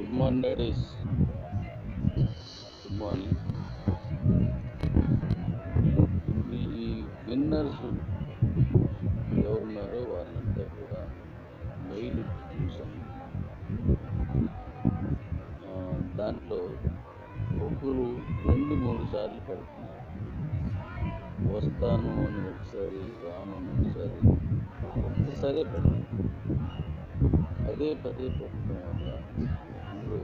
Good morning daddy's. Good morning. ఈ winners ఎవరున్నారో వాళ్ళంతా కూడా మెయిల్ చూసాను. దాంట్లో ఒకరు 2-3 సార్లు పెడుతున్నారు. వస్తాను అని ఒకసారి, రాను అని ఒకసారి, ఒక్కసారే పెడతాను. పదే పెట్టడం వల్ల అందులో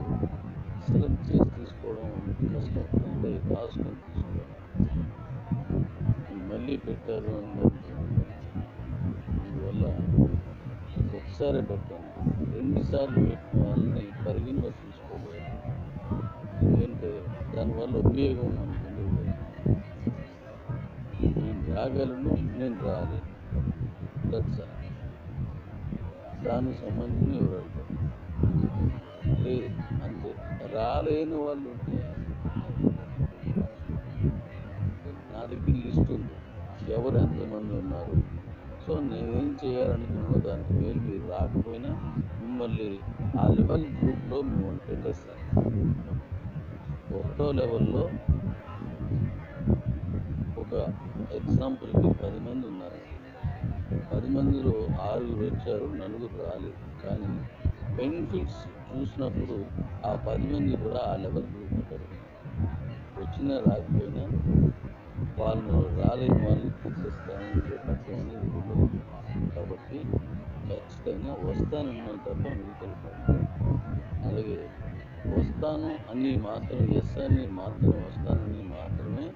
సెలెక్ట్ చేసి తీసుకోవడం కష్టం. అంటే రాసుకొని తీసుకోవడం మళ్ళీ పెట్టారు అని అందువల్ల ఒకసారి పెట్టాను. 2 సార్లు పెట్టిన వాళ్ళని పరిగణలో తీసుకోలేదు. ఎందుకంటే దానివల్ల ఉపయోగం మనకు ఉండదు. నేను రాగలను, నేను రాలేను. దానికి సంబంధించిన వివరాలు లేదు. అంతే. రాలేని వాళ్ళు ఉంటే నా దగ్గర లిస్ట్ ఉంది, ఎవరు ఎంతమంది ఉన్నారు. సో నేనేం చేయాలనుకున్నా దానికి మేలు మీరు రాకపోయినా మిమ్మల్ని ఆ లెవెల్ గ్రూప్లో మిమ్మల్ని పెట్టేస్తాను. 1వ లెవెల్లో ఒక ఎగ్జాంపుల్కి 10 మంది ఉన్నారు. 10 మందిలో 6 వచ్చారు, 4 రాలేదు. కానీ బెనిఫిట్స్ చూసినప్పుడు ఆ 10 మంది కూడా ఆ లెవెల్ గ్రూప్ ఉంటారు. వచ్చినా రాకపోయినా వాళ్ళు రాలేని వాళ్ళని తీసేస్తామని చెప్పడం అనేది ఉండదు. కాబట్టి ఖచ్చితంగా వస్తానన్నా తప్ప మిగతా అలాగే వస్తాను అని మాత్రం, ఎస్ అని మాత్రం, వస్తానని మాత్రమే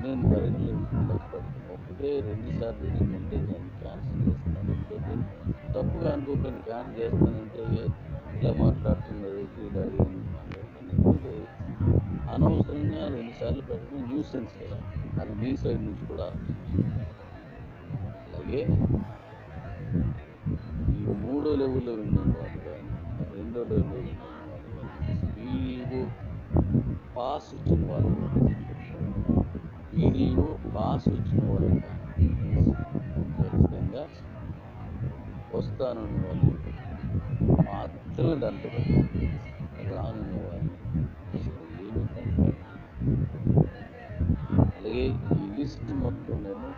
నేను పరిగణించబడతాను. 1-2 సార్లు తీసుకుంటే దాన్ని క్యాన్సిల్ చేస్తాను. తప్పుగా అనుకోకుండా క్యాన్సిల్ చేస్తానంటే ఇలా మాట్లాడుతున్నారు డాడీ అని మాట్లాడుతున్నాను. అనవసరంగా 2 సార్లు పెట్టడం న్యూసెన్స్ కదా. అది మీ సైడ్ నుంచి కూడా. అలాగే ఈ 3వ లెవెల్లో విన్న వాళ్ళు కానీ, 2వ లెవెల్లో విన్న వాళ్ళు కానీ, వీడియో పాస్ వచ్చిన వాళ్ళు, వీడియో పాస్ వచ్చిన వాళ్ళు ఖచ్చితంగా వస్తానన్న వాళ్ళు మాత్రమే దాంట్లో రానున్న వాళ్ళని అలాగే ఈ లిస్ట్ మొత్తం నేను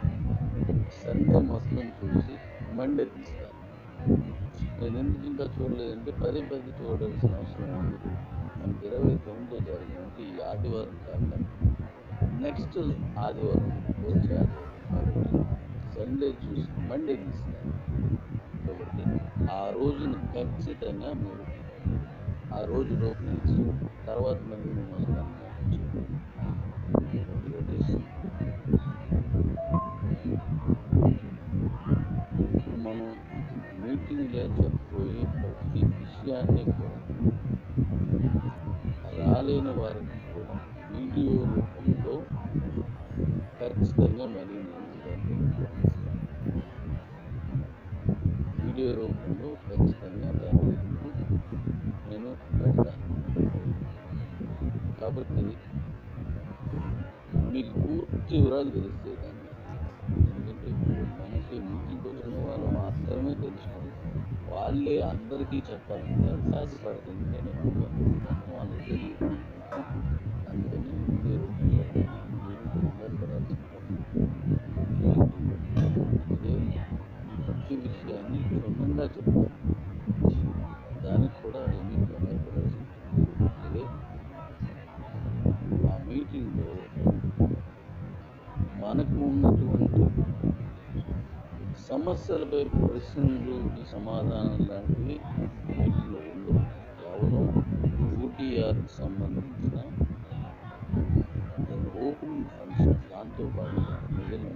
సండే మొత్తం చూసి మండే తీస్తాను. నేను ఎందుకు ఇంకా చూడలేదంటే పదే చూడాల్సిన అవసరం ఉంది. మనకి 29వ తారీఖు అంటే ఈ ఆదివారం కాక నెక్స్ట్ ఆదివారం వచ్చే ఆదివారం సండే చూసి మండే తీస్తాను. కాబట్టి ఆ రోజున ఖచ్చితంగా మీరు ఆ రోజు లోపు నుంచి తర్వాత మళ్ళీ మేము వస్తాను. మనం మీటింగ్లో చెప్పబోయే ప్రతి విషయాన్ని కూడా రాలేని వారికి కూడా వీడియో రూపంలో ఖచ్చితంగా మళ్ళీ వీడియో రూపంలో ఖచ్చితంగా నేను పెడతాను. కాబట్టి మీకు పూర్తి వివరాలు తెలిస్తే దాన్ని, ఎందుకంటే మనకి మీటింగ్ వచ్చిన వాళ్ళు మాత్రమే తెలుసుకోండి. వాళ్ళే అందరికీ చెప్పాలంటే సాధ్యపడుతుంది. నేను వాళ్ళకి తెలియదు. అందుకని వీడియో రూపంలో ప్రతి విషయాన్ని క్షుణ్ణంగా చెప్తాను. దానికి కూడా ఏమీ ప్రమాదపడాల్సి ఉంటుంది. ఆ మీటింగ్లో మనకు ఉన్నటువంటి సమస్యలపై ప్రశ్నలకి సమాధానం లాంటివి వీటిలో ఉండవు. కేవలం యూటీఆర్కి సంబంధించిన ఓపెన్ ఫంక్షన్, దాంతో పాటుగా మిగిలిన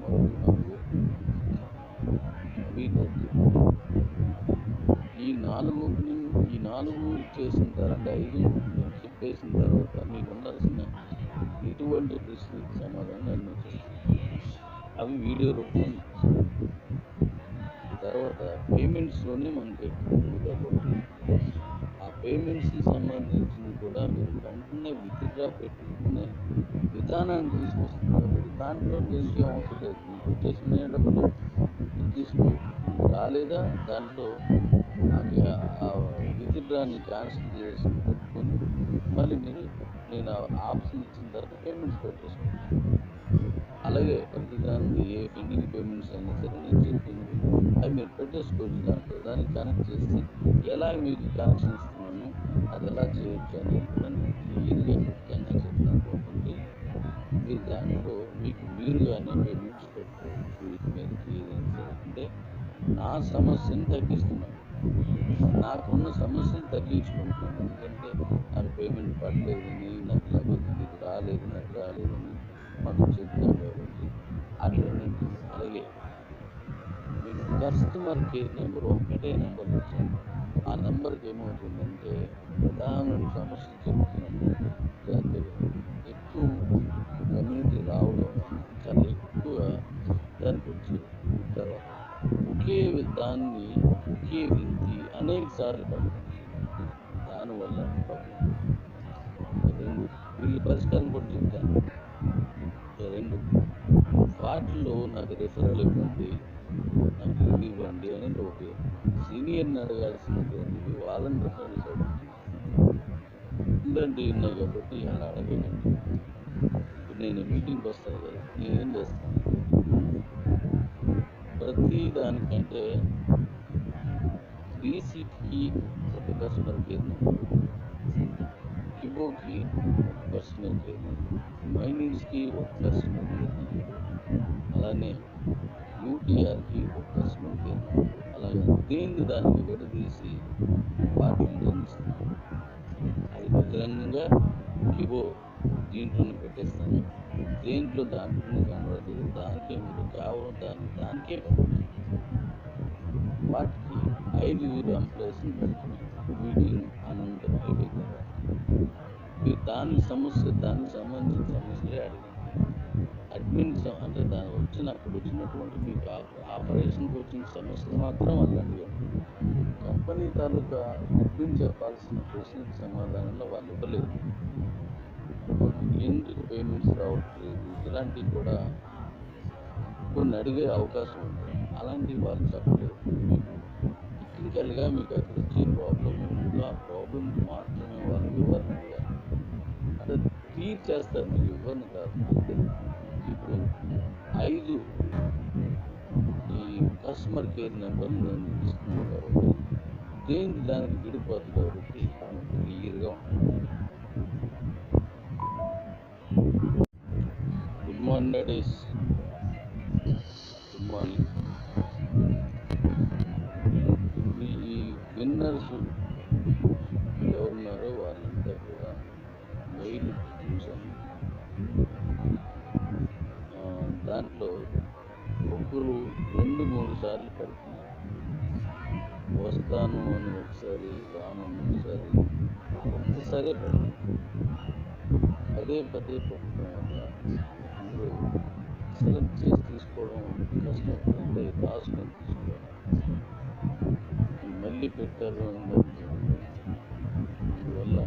ఈ 4 చేసిన తర్వాత 5 చెప్పేసిన తర్వాత మీకు ఉండాల్సిన ఎటువంటి ప్రశ్నలకు సమాధానం అన్వేషిస్తాను. అవి వీడియో రూపంలో తర్వాత పేమెంట్స్లోనే మనం పెట్టుకుంటాం. కాబట్టి ఆ పేమెంట్స్కి సంబంధించింది కూడా మీరు వెంటనే విత్డ్రా పెట్టుకునే విధానాన్ని తీసుకొస్తుంది. కాబట్టి దాంట్లో తెలిసే అవసరం లేదు. మీకు వచ్చేసిన డబ్బులు తీసుకుని రాలేదా దాంట్లో విత్డ్రాని క్యాన్సిల్ చేసి చూసుకొని మళ్ళీ నేను ఆప్షన్ ఇచ్చిన తర్వాత పేమెంట్స్ పెట్టేసుకోవచ్చు. అలాగే ప్రతిదానికి ఏ పెండింగ్ పేమెంట్స్ అయినా సరే నేను చెప్పింది అవి మీరు పెట్టేసుకోవచ్చు. దానికి కనెక్ట్ చేసి ఎలా మీకు కనెక్షన్ ఇస్తున్నాను, అది ఎలా చేయొచ్చు అనేది కూడా నేను క్లియర్గా ఖచ్చితంగా చెప్తాను. కాబట్టి మీరు దాంట్లో మీకు మీరుగానే పేమెంట్స్ పెట్టుకోవచ్చు. వీటి మీదకి ఏదైనా సరే అంటే నా సమస్యను తగ్గిస్తున్నాను, నాకున్న సమస్యను తగ్గించుకుంటున్నాను. ఎందుకంటే నాకు పేమెంట్ పడలేదని, నాకు రాలేదని మనం చెప్తాం కాబట్టి అట్లనేది. అలాగే మీకు కస్టమర్ కేర్ నెంబర్ ఒకటే నెంబర్ ఇచ్చాను. ఆ నెంబర్కి ఏమవుతుందంటే ప్రధానమైన సమస్య చెప్తున్నాను. జాగ్రత్తగా ఎక్కువ కమ్యూనిటీ రావడం చాలా ఎక్కువ దానికి వచ్చి తర్వాత ఒకే దాన్ని ఒకే వ్యక్తి అనేక సార్లు పడుతుంది. దానివల్ల రెండు వీళ్ళు పరిష్కారం కూడా చెప్తాను. రెండు వాటిలో నాకు రిఫరల్ ఇవ్వండి, నాకు ఇది ఇవ్వండి అని ఒక సీనియర్ని అడగాల్సినటువంటివి వాళ్ళని రిఫరెన్స్ అడుగుతుంది. ఇలాంటివి ఉన్నాయి కాబట్టి అలా అడగకండి. ఇప్పుడు నేను మీటింగ్కి వస్తాను కదా, నేనేం చేస్తాను, ప్రతి దానికంటే రీసీట్కి ఒక కస్టమర్ కేర్ నెంబర్, కిబోకి ఒక కస్టమర్ కేర్ నెంబర్, మైనింగ్స్కి ఒక కస్టమర్ కేర్ నెంబర్, అలానే యూటీఆర్కి ఒక కస్టమర్ కేర్ నెంబర్, అలాగే దేనికి దానికి విడదీసి వాటిని ఇస్తున్నాను. అది బహిరంగంగా కిబో దీంట్లోనే పెట్టేస్తాను. దేంట్లో దాంట్లోనే కనబడుతుంది, దానికే మీరు కేవలం దానికే పంపించాను. వాటికి 5 ఎంప్లాయీస్ని పెడుతున్నాను. మీటింగ్ అనంతరం అయిపోయిన తర్వాత మీరు దానికి సంబంధించిన సమస్యలే అడిగింది. అడ్మిన్ అంటే అక్కడ వచ్చినటువంటి మీకు ఆపరేషన్కి వచ్చిన సమస్యలు మాత్రం వాళ్ళు అడిగారు. కంపెనీ తాలూకా అడ్మిన్ చెప్పాల్సిన ప్రశ్నకు సమాధానంలో వాళ్ళు ఇవ్వలేదు. ఎందుకు పేమెంట్స్ రావట్లేదు ఇలాంటివి కూడా కొన్ని అడిగే అవకాశం ఉంటుంది. అలాంటివి వాళ్ళు చెప్పలేదు. మీకు టెక్నికల్గా మీకు అక్కడ వచ్చే ప్రాబ్లం ఏముందో ఆ ప్రాబ్లమ్కి మాత్రమే వాళ్ళు వివరణ ఇవ్వాలి. అంటే క్లియర్ చేస్తారు, మీకు వివరణ కాదు. ఇప్పుడు 5 ఈ కస్టమర్ కేర్ నెంబర్ నేను ఇస్తున్నాను కాబట్టి దేనికి దానికి విడిపోతుంది కాబట్టి క్లియర్గా ఉంటుంది. Good morning daddy's, good morning. ఈ విన్నర్స్ ఎవరున్నారో వాళ్ళంతా కూడా మెయిల్ చూసాను. దాంట్లో ఒకరు 2-3 సార్లు పెడుతున్నారు. వస్తాను అని ఒకసారి, రాను అని ఒకసారి, ఒక్కసారే పెడుతున్నారు. పదే పెట్టడం వల్ల అందరూ సెలెక్ట్ చేసి తీసుకోవడం కష్టం. అంటే రాసుకొని తీసుకోవడం మళ్ళీ పెట్టారు అని అందువల్ల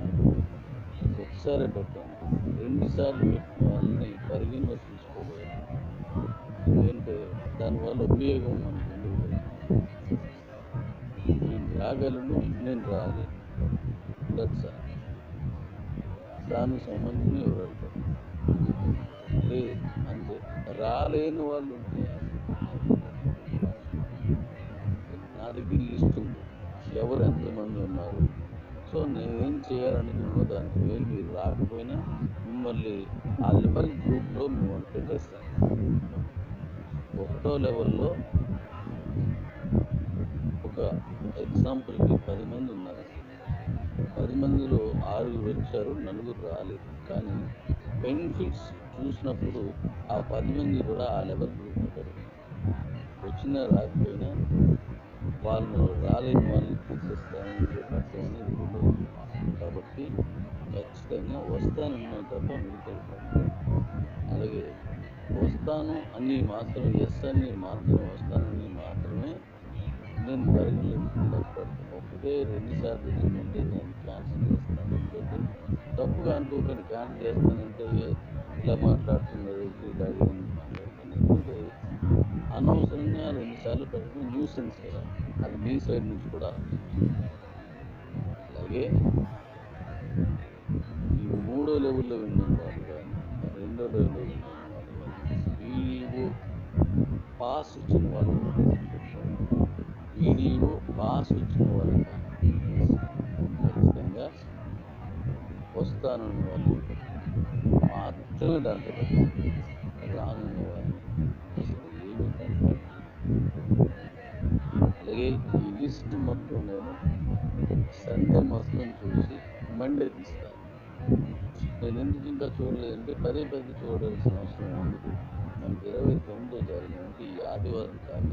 ఒకసారి పెట్టాను. 2 సార్లు పెట్టిన వాళ్ళని పరిగణలో తీసుకోలేదు. ఎందుకంటే దానివల్ల ఉపయోగం మనకు ఉండదు. నేను రాగలను, నేను రాలేను, దానికి సంబంధించిన వివరాలు లేదు. అంతే. రాలేని వాళ్ళు ఉంటే నా దగ్గర లిస్ట్ ఉంది, ఎవరు ఎంతమంది ఉన్నారు. సో నేనేం చేయాలనుకున్నా దానికి మీరు రాకపోయినా మిమ్మల్ని ఆ లెవెల్ గ్రూప్లో మిమ్మల్ని పెట్టేస్తాను. 1వ లెవెల్లో ఒక ఎగ్జాంపుల్కి 10 మంది ఉన్నారు. 10 మందిలో 6 వచ్చారు, 4 రాలేదు. కానీ బెనిఫిట్స్ చూసినప్పుడు ఆ 10 మంది కూడా ఆ లెవెల్ గ్రూప్లో పెడతారు. వచ్చినా రాకపోయినా వాళ్ళు రాలేని వాళ్ళని తీసేస్తామని చెప్పడం అనేది ఉండదు. కాబట్టి ఖచ్చితంగా వస్తానన్నా తప్ప మిగతా అలాగే వస్తాను అని మాత్రం, ఎస్ అని మాత్రం, వస్తానని మాత్రమే నేను పరిగణించకుండా పెడతాను. ఒకటే 2 సార్లు తెచ్చుకుంటే నేను క్యాన్సిల్ చేస్తాను. ఎందుకంటే తప్పుగా అనుకోకుండా క్యాన్సిల్ చేస్తానంటే ఇలా మాట్లాడుతున్నారు, ఇలా మాట్లాడుతున్నారు. ఎందుకంటే అనవసరంగా 2 సార్లు పెట్టడం న్యూసెన్స్ కదా, అది మీ సైడ్ నుంచి కూడా. అలాగే ఈ 3వ లెవెల్లో విన్న వాళ్ళు కానీ 2వ లెవెల్లో విన్న వాళ్ళు కానీ వీడియో పాస్ వచ్చిన వాళ్ళు కానీ ఖచ్చితంగా వస్తానన్న వాళ్ళు మాత్రమే దాంట్లో రానున్న వాళ్ళు అసలు ఏమి కనపడదు. అలాగే ఈ లిస్ట్ మొత్తం నేను సండే మొత్తం చూసి మండే తీస్తాను. నేను ఎందుకు ఇంకా చూడలేదంటే పదే చూడాల్సిన అవసరం ఉండదు. మనకి 29వ తారీఖు అంటే ఈ ఆదివారం కాక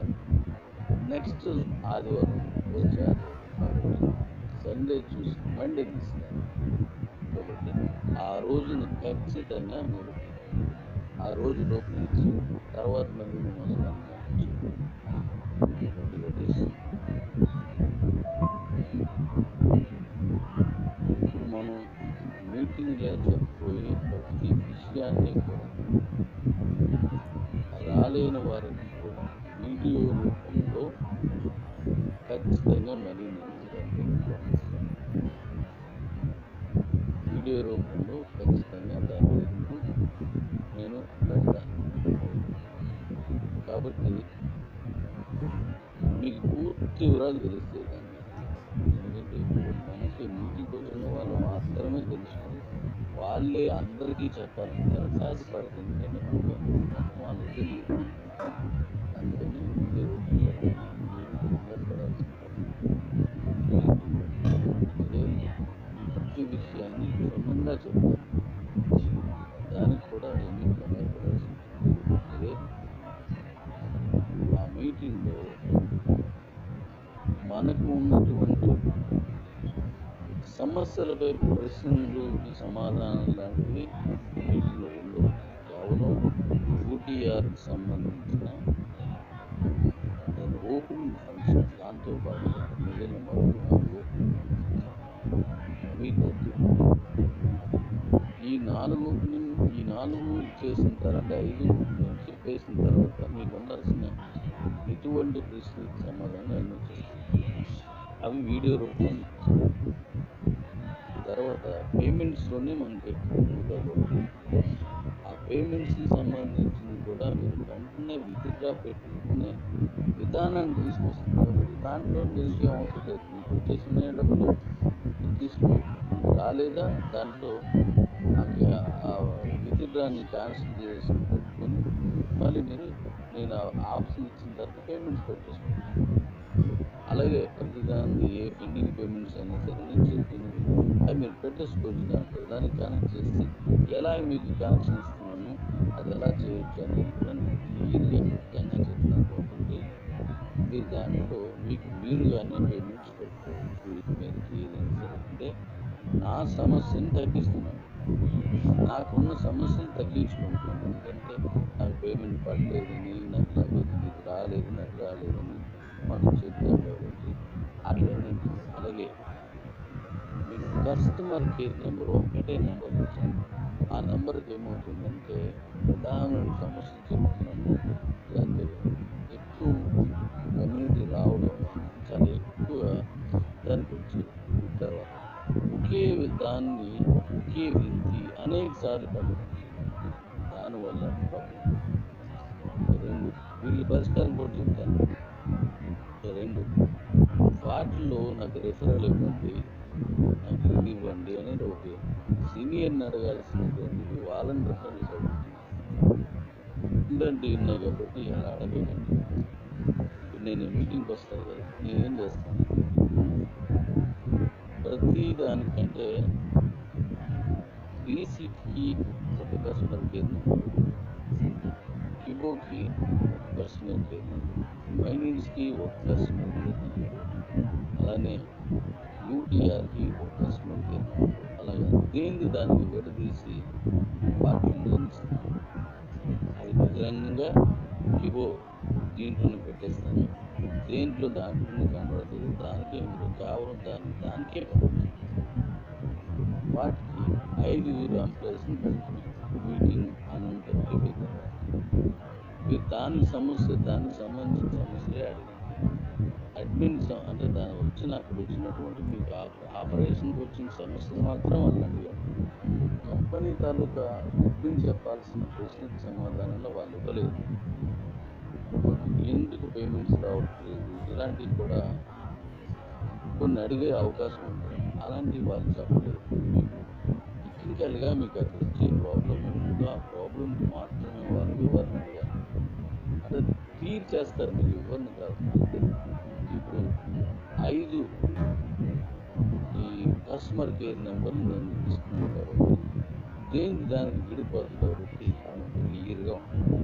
నెక్స్ట్ ఆదివారం వచ్చే ఆదివారం కాబట్టి సండే చూసి మండే తీస్తాను. కాబట్టి ఆ రోజున ఖచ్చితంగా మీరు ఆ రోజు లోపల ఇచ్చి తర్వాత మళ్ళీ మేము వస్తాను. మనం మీటింగ్లో చెప్పబోయే ప్రతి విషయాన్ని కూడా రాలేని వారికి కూడా వీడియో రూపంలో ఖచ్చితంగా మరీ వీడియో రూపంలో ఖచ్చితంగా దాని నేను పెడతాను. కాబట్టి మీకు పూర్తి వివరాలు తెలుస్తాయి. ఎందుకంటే మనకి మీటింగ్కి వచ్చిన వాళ్ళు మాత్రమే తెలుస్తుంది. వాళ్ళే అందరికీ చెప్పాలంటే సాధ్యపడుతుంది. వాళ్ళకి తెలియదు. అందుకని ప్రతి విషయాన్ని క్షుణ్ణంగా చెప్తాను. దానికి కూడా ఏమీ భయపడాల్సింది. అదే ఆ మీటింగ్లో మనకు ఉన్నటువంటి సమస్యలపై ప్రశ్నలు సమాధానం లాంటివి మీటింగ్లో ఉండవు. కేవలం యూటీఆర్కి సంబంధించిన ఓపెనింగ్ ఫంక్షన్ దాంతోపాటు మిగిలిన ఈ నాలుగు చేసిన తర్వాత 5 చెప్పేసిన తర్వాత మీకు ఉండాల్సిన ఎటువంటి ప్రశ్నలకు సమాధానం అవి వీడియో రూపంలో తర్వాత పేమెంట్స్లోనే మనకి ఆ పేమెంట్స్కి సంబంధించింది కూడా మీరు వెంటనే విధిగా పెట్టుకునే విధానాన్ని తీసుకొస్తున్నారు. దాంట్లో నిలిచి అవసరం మీకు వచ్చేసిన డబ్బులు తీసుకో రాలేదా దాంట్లో విధిడ్రాన్ని క్యాన్సిల్ చేసి పెట్టుకొని మళ్ళీ నేను ఆప్షన్ ఇచ్చిన తర్వాత పేమెంట్స్ పెట్టేసుకుంటాను. అలాగే ప్రతిదానికి ఏ పెండింగ్ పేమెంట్స్ అయినా సరే నేను చెప్తున్నాను అవి మీరు పెట్టేసుకోవచ్చు. దానికి కనెక్ట్ చేసి ఎలా మీకు కనెక్షన్ ఇస్తున్నాను అది ఎలా చేయొచ్చు అనేది కూడా నేను క్లియర్గా ముఖ్యంగా చెప్తాను. కాబట్టి మీరు దాంట్లో మీరు కానీ పేమెంట్స్ పెట్టుకోవచ్చు. మీరు ఏదైనా సరే అంటే నా సమస్యను తగ్గిస్తున్నాను, నాకున్న సమస్యను తగ్గించుకుంటున్నాను. ఎందుకంటే నాకు పేమెంట్ పడలేదని నాకు రాలేదని మనం చెప్తాం. కాబట్టి అట్లనే అలాగే మీకు కస్టమర్ కేర్ నెంబర్ ఒకటే నెంబర్ ఇచ్చాను. ఆ నెంబర్కి ఏమవుతుందంటే ప్రధాన సమస్య చెప్తున్నాను. అంటే ఎక్కువ కమ్యూనిటీ రావడం చాలా ఎక్కువ దానికి వచ్చి తర్వాత ఒకే వ్యక్తి అనేక సార్లు పడుతుంది. దానివల్ల వీళ్ళు పరిష్కారం కూడా చెప్తాను. 2 వాటిలో నాకు రిఫరల్ ఇవ్వండి, నాకు ఇది ఇవ్వండి అనేది ఒక సీనియర్ని అడగాల్సినటువంటిది వాళ్ళని రిఫరల్స్ అడుగుతున్నాను. ఎందుకంటే ఉన్నాయి కాబట్టి అలా అడగకండి. నేను మీటింగ్కి వస్తాను కదా, నేనేం చేస్తాను ప్రతి దానికంటే బీసీకి ఒక కస్టమర్ కేర్ నెంబర్, కిబోకి ఒక కస్టమర్ కేర్ నెంబర్, మైనింగ్స్కి ఒక కస్టమర్ కేర్ నెంబర్, అలానే యూటీఆర్కి ఒక కస్టమర్ కేర్ నెంబర్. అలాగే దానికి విడదీసి వాటిని అది బహిరంగంగా కిబో దీంట్లోనే పెట్టేస్తాను. దేంట్లో దాంట్లో కనబడుతుంది దానికే మీరు కేవలం దానికే పడుతుంది. వాటికి 5 ఎంప్లాయీస్ని పెడుతున్నాను. మీటింగ్ అనంత అయిపోయిన తర్వాత మీరు దానికి సంబంధించిన సమస్యలే అడిగింది. అంటే అక్కడ వచ్చినటువంటి మీకు ఆపరేషన్కి వచ్చిన సమస్యలు మాత్రం అలాంటివి. కంపెనీ తాలూకా అడ్మిన్ చెప్పాల్సిన ప్రశ్నకు సమాధానంలో వాళ్ళు ఇవ్వలేదు. ఎందుకు పేమెంట్స్ రావట్లేదు ఇలాంటివి కూడా కొన్ని అడిగే అవకాశం ఉంటుంది. అలాంటివి వాళ్ళు చెప్పలేదు. టెక్నికల్గా మీకు అక్కడ వచ్చే ప్రాబ్లం ఉంటుందో ఆ ప్రాబ్లం మాత్రమే వాళ్ళు వివరణ అడిగారు. అంటే చేస్తారు మీరు వివరణ కాదు. ఇప్పుడు 5 ఈ కస్టమర్ కేర్ నెంబర్ని నేను ఇస్తున్నాను కాబట్టి దేనికి దానికి విడిపోతుంది కాబట్టి క్లియర్గా ఉంటుంది.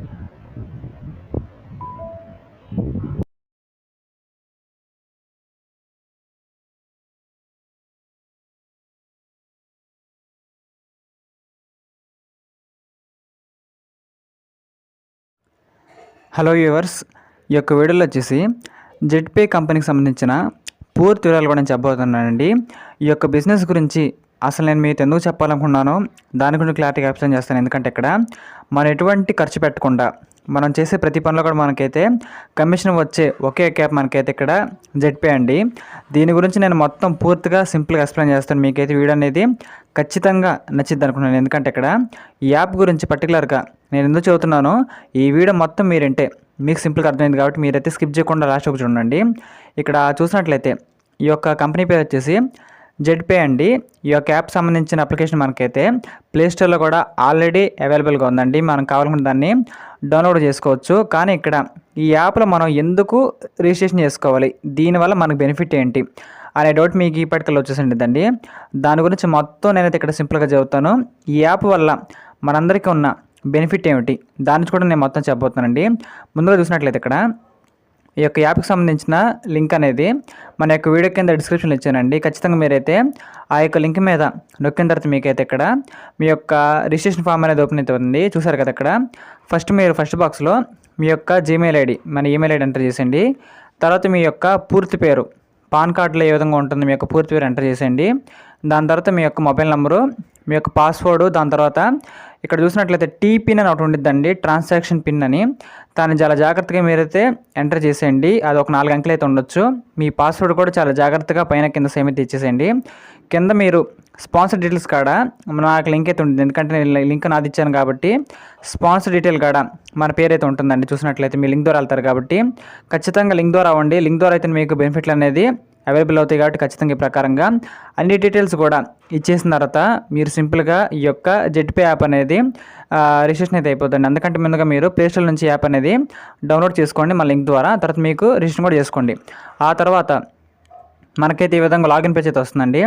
హలో వ్యూవర్స్, ఈ యొక్క వీడియోలో వచ్చేసి జెడ్పే కంపెనీకి సంబంధించిన పూర్తి వివరాలు కూడా నేను చెప్పబోతున్నానండి. ఈ యొక్క బిజినెస్ గురించి అసలు నేను మీతో ఎందుకు చెప్పాలనుకున్నానో దాని గురించి క్లారిటీగా ఎక్స్ప్లెయిన్ చేస్తాను. ఎందుకంటే ఇక్కడ మనం ఎటువంటి ఖర్చు పెట్టకుండా మనం చేసే ప్రతి పనిలో కూడా మనకైతే కమిషన్ వచ్చే ఒకే యాప్ మనకైతే ఇక్కడ జెడ్పే అండి. దీని గురించి నేను మొత్తం పూర్తిగా సింపుల్గా ఎక్స్ప్లెయిన్ చేస్తాను. మీకైతే వీడియో అనేది ఖచ్చితంగా నచ్చిద్ది అనుకున్నాను. ఎందుకంటే ఇక్కడ ఈ యాప్ గురించి పర్టికులర్గా నేను ఎందుకు చెబుతున్నానో ఈ వీడియో మొత్తం మీరంటే మీకు సింపుల్గా అర్థమైంది కాబట్టి మీరైతే స్కిప్ చేయకుండా లాస్ట్ ఒక చూడండి. ఇక్కడ చూసినట్లయితే ఈ యొక్క కంపెనీ పేరు వచ్చేసి జెడ్పే అండి. ఈ యొక్క యాప్ సంబంధించిన అప్లికేషన్ మనకైతే ప్లేస్టోర్లో కూడా ఆల్రెడీ అవైలబుల్గా ఉందండి. మనం కావాలనుకున్న దాన్ని డౌన్లోడ్ చేసుకోవచ్చు. కానీ ఇక్కడ ఈ యాప్లో మనం ఎందుకు రిజిస్ట్రేషన్ చేసుకోవాలి, దీనివల్ల మనకు బెనిఫిట్ ఏంటి అనే డౌట్ మీకు ఇప్పటికల్లా వచ్చేసిందండి. దాని గురించి మొత్తం నేనైతే ఇక్కడ సింపుల్గా చెబుతాను. ఈ యాప్ వల్ల మనందరికీ ఉన్న బెనిఫిట్ ఏమిటి దాన్ని కూడా నేను మొత్తం చెప్పబోతున్నానండి. ముందుగా చూసినట్లయితే ఇక్కడ ఈ యొక్క యాప్కి సంబంధించిన లింక్ అనేది మన యొక్క వీడియో కింద డిస్క్రిప్షన్లో ఇచ్చానండి. ఖచ్చితంగా మీరైతే ఆ యొక్క లింక్ మీద నొక్కిన తర్వాత మీకైతే ఇక్కడ మీ యొక్క రిజిస్ట్రేషన్ ఫామ్ అనేది ఓపెన్ అవుతుంది. చూసారు కదా, ఇక్కడ ఫస్ట్ బాక్స్లో మీ యొక్క జీమెయిల్ ఐడి, మన ఈమెయిల్ ఐడి ఎంటర్ చేసేయండి. తర్వాత మీ యొక్క పూర్తి పేరు, పాన్ కార్డులో ఏ విధంగా ఉంటుంది మీ యొక్క పూర్తి పేరు ఎంటర్ చేసేయండి. దాని తర్వాత మీ యొక్క మొబైల్ నెంబరు, మీ యొక్క పాస్వర్డ్, దాని తర్వాత ఇక్కడ చూసినట్లయితే టీ పిన్ అని ఒకటి ఉండిద్దండి, ట్రాన్సాక్షన్ పిన్ అని. దాన్ని చాలా జాగ్రత్తగా మీరైతే ఎంటర్ చేసేయండి. అది ఒక 4 అంకెలు అయితే ఉండొచ్చు. మీ పాస్వర్డ్ కూడా చాలా జాగ్రత్తగా పైన కింద సేమ్ అయితే ఇచ్చేసేయండి. కింద మీరు స్పాన్సర్ డీటెయిల్స్ కాడ నాకు లింక్ అయితే ఉంటుంది. ఎందుకంటే నేను లింక్ నాది ఇచ్చాను కాబట్టి స్పాన్సర్ డీటెయిల్ కాడ మన పేరు అయితే ఉంటుందండి. చూసినట్లయితే మీ లింక్ ద్వారా వెళ్తారు కాబట్టి ఖచ్చితంగా లింక్ ద్వారా అవ్వండి. లింక్ ద్వారా అయితే మీకు బెనిఫిట్లు అనేది అవైలబుల్ అవుతాయి కాబట్టి ఖచ్చితంగా ఈ ప్రకారంగా అన్ని డీటెయిల్స్ కూడా ఇచ్చేసిన తర్వాత మీరు సింపుల్గా ఈ యొక్క జెడ్పే యాప్ అనేది రిజిస్ట్రేషన్ అయితే అయిపోతుంది. అందుకంటే ముందుగా మీరు ప్లేస్టోర్ నుంచి యాప్ అనేది డౌన్లోడ్ చేసుకోండి మన లింక్ ద్వారా. తర్వాత మీకు రిజిస్ట్రేషన్ కూడా చేసుకోండి. ఆ తర్వాత మనకైతే ఈ విధంగా లాగిన్ పేజ్ అయితే వస్తుందండి.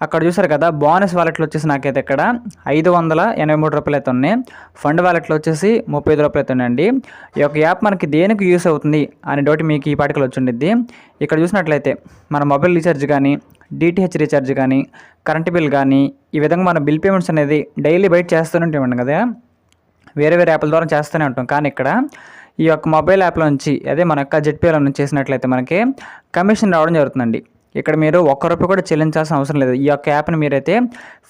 అక్కడ చూసారు కదా, బోనస్ వాలెట్లో వచ్చేసి నాకైతే ఇక్కడ 583 రూపాయలు అయితే ఉన్నాయి. ఫండ్ వాలెట్లో వచ్చేసి 35 రూపాయలు అయితే ఉన్నాయండి. ఈ యొక్క యాప్ మనకి దేనికి యూస్ అవుతుంది అనే డౌట్ మీకు ఈ పాటికలు వచ్చి ఉండిద్ది. ఇక్కడ చూసినట్లయితే మన మొబైల్ రీఛార్జ్ కానీ, డిటిహెచ్ రీఛార్జ్ కానీ, కరెంట్ బిల్ కానీ, ఈ విధంగా మన బిల్ పేమెంట్స్ అనేది డైలీ బయట చేస్తూనే ఉంటాం కదా, వేరే యాప్ల ద్వారా చేస్తూనే ఉంటాం. కానీ ఇక్కడ ఈ యొక్క మొబైల్ యాప్లో నుంచి, అదే మన యొక్క జెడ్పేలో నుంచి చేసినట్లయితే మనకి కమిషన్ రావడం జరుగుతుందండి. ఇక్కడ మీరు ₹1 కూడా చెల్లించాల్సిన అవసరం లేదు. ఈ యొక్క యాప్ని మీరైతే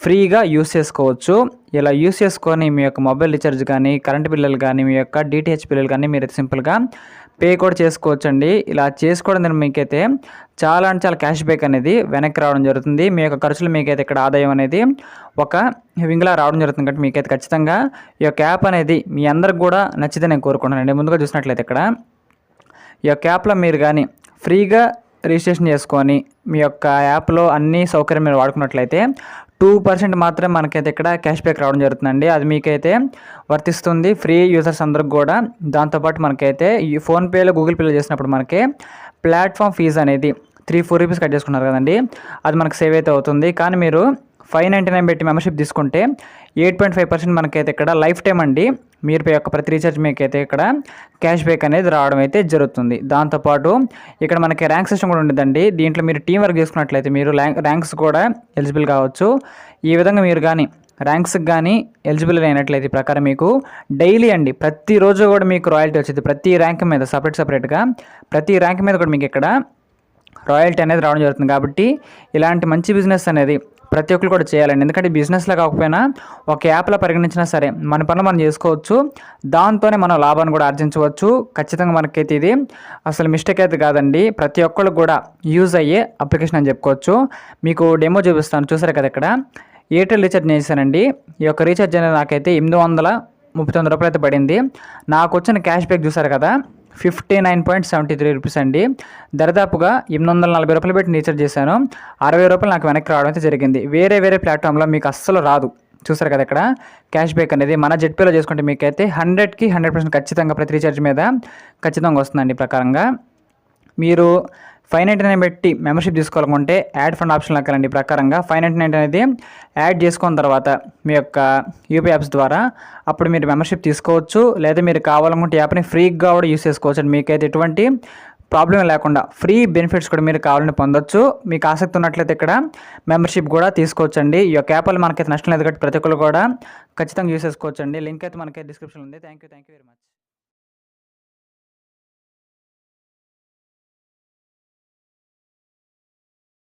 ఫ్రీగా యూస్ చేసుకోవచ్చు. ఇలా యూస్ చేసుకొని మీ యొక్క మొబైల్ రీఛార్జ్ కానీ, కరెంట్ బిల్లులు కానీ, మీ యొక్క డిటిహెచ్ బిల్లులు కానీ మీరైతే సింపుల్గా పే కూడా చేసుకోవచ్చు అండి. ఇలా చేసుకోవడం ద్వారా మీకైతే చాలా క్యాష్ బ్యాక్ అనేది వెనక్కి రావడం జరుగుతుంది. మీ యొక్క ఖర్చులు మీకైతే ఇక్కడ ఆదాయం అనేది ఒక వింగ్లా రావడం జరుగుతుంది. కాబట్టి మీకైతే ఖచ్చితంగా ఈ యొక్క యాప్ అనేది మీ అందరికి కూడా నచ్చితే నేను కోరుకుంటున్నానండి. ముందుగా చూసినట్లయితే ఇక్కడ ఈ యొక్క యాప్లో మీరు కానీ ఫ్రీగా రిజిస్ట్రేషన్ చేసుకొని మీ యొక్క యాప్లో అన్ని సౌకర్యం మీరు వాడుకున్నట్లయితే 2% మాత్రమే మనకైతే ఇక్కడ క్యాష్ బ్యాక్ రావడం జరుగుతుందండి. అది మీకైతే వర్తిస్తుంది ఫ్రీ యూజర్స్ అందరికి కూడా. దాంతోపాటు మనకైతే ఈ ఫోన్పేలో, గూగుల్ పేలో చేసినప్పుడు మనకి ప్లాట్ఫామ్ ఫీజు అనేది 3-4 రూపీస్ కట్ చేసుకున్నారు కదండి, అది మనకు సేవ్ అయితే అవుతుంది. కానీ మీరు 599 పెట్టి మెంబర్షిప్ తీసుకుంటే 8.5% మనకైతే ఇక్కడ లైఫ్ టైం అండి. మీరు యొక్క ప్రతి రీఛార్జ్ మీకైతే ఇక్కడ క్యాష్ బ్యాక్ అనేది రావడం అయితే జరుగుతుంది. దాంతోపాటు ఇక్కడ మనకి ర్యాంక్ సిస్టమ్ కూడా ఉండదండి. దీంట్లో మీరు టీం వర్క్ చేసుకున్నట్లయితే మీరు ర్యాంక్స్ కూడా ఎలిజిబుల్ కావచ్చు. ఈ విధంగా మీరు కానీ ర్యాంక్స్కి కానీ ఎలిజిబుల్ అయినట్లయితే ప్రకారం మీకు డైలీ అండి, ప్రతిరోజు కూడా మీకు రాయల్టీ వచ్చింది. ప్రతి ర్యాంక్ మీద సపరేట్గా ప్రతి ర్యాంక్ మీద కూడా మీకు ఇక్కడ రాయల్టీ అనేది రావడం జరుగుతుంది. కాబట్టి ఇలాంటి మంచి బిజినెస్ అనేది ప్రతి ఒక్కరు కూడా చేయాలండి. ఎందుకంటే బిజినెస్లో కాకపోయినా ఒక యాప్లో పరిగణించినా సరే మన పనులు మనం చేసుకోవచ్చు, దాంతోనే మనం లాభాన్ని కూడా ఆర్జించవచ్చు. ఖచ్చితంగా మనకైతే ఇది అసలు మిస్టేక్ అయితే కాదండి, ప్రతి ఒక్కరికి కూడా యూజ్ అయ్యే అప్లికేషన్ అని చెప్పుకోవచ్చు. మీకు డెమో చూపిస్తాను, చూసారు కదా ఇక్కడ ఎయిర్టెల్ రీఛార్జ్ చేశానండి. ఈ యొక్క రీఛార్జ్ అనేది నాకైతే 839 రూపాయలు అయితే పడింది. నాకు వచ్చిన క్యాష్ బ్యాక్ చూసారు కదా 59.73 రూపీస్ అండి. దరిదాపుగా 840 రూపాయలు పెట్టి రీఛార్జ్ చేశాను. 60 రూపాయలు నాకు వెనక్కి రావడం అయితే జరిగింది. వేరే ప్లాట్ఫామ్లో మీకు అస్సలు రాదు. చూసారు కదా ఇక్కడ క్యాష్ బ్యాక్ అనేది మన జెట్పేలో చేసుకుంటే మీకైతే 100కి 100% ఖచ్చితంగా ప్రతి రీఛార్జ్ మీద ఖచ్చితంగా వస్తుందండి. ప్రకారంగా మీరు 599 పెట్టి మెంబర్షిప్ తీసుకోవాలనుకుంటే యాడ్ ఫండ్ ఆప్షన్లోకి వెళ్ళండి. ప్రకారంగా 599 అనేది యాడ్ చేసుకున్న తర్వాత మీ యొక్క యూపీఐ యాప్స్ ద్వారా అప్పుడు మీరు మెంబర్షిప్ తీసుకోవచ్చు, లేదా మీరు కావాలనుకుంటే యాప్ని ఫ్రీగా కూడా యూస్ చేసుకోవచ్చు అండి. మీకైతే ఎటువంటి ప్రాబ్లం లేకుండా ఫ్రీ బెనిఫిట్స్ కూడా మీరు కావాలని పొందొచ్చు. మీకు ఆసక్తి ఉన్నట్లయితే ఇక్కడ మెంబర్షిప్ కూడా తీసుకోవచ్చు అండి. ఈ యొక్క యాప్ వల్ల మనకైతే నష్టం లేదు కాబట్టి ప్రతి ఒక్కరు కూడా ఖచ్చితంగా యూస్ చేసుకోవచ్చు అండి. లింక్ అయితే మనకైతే డిస్క్రిప్షన్లో ఉంది. Thank you very much.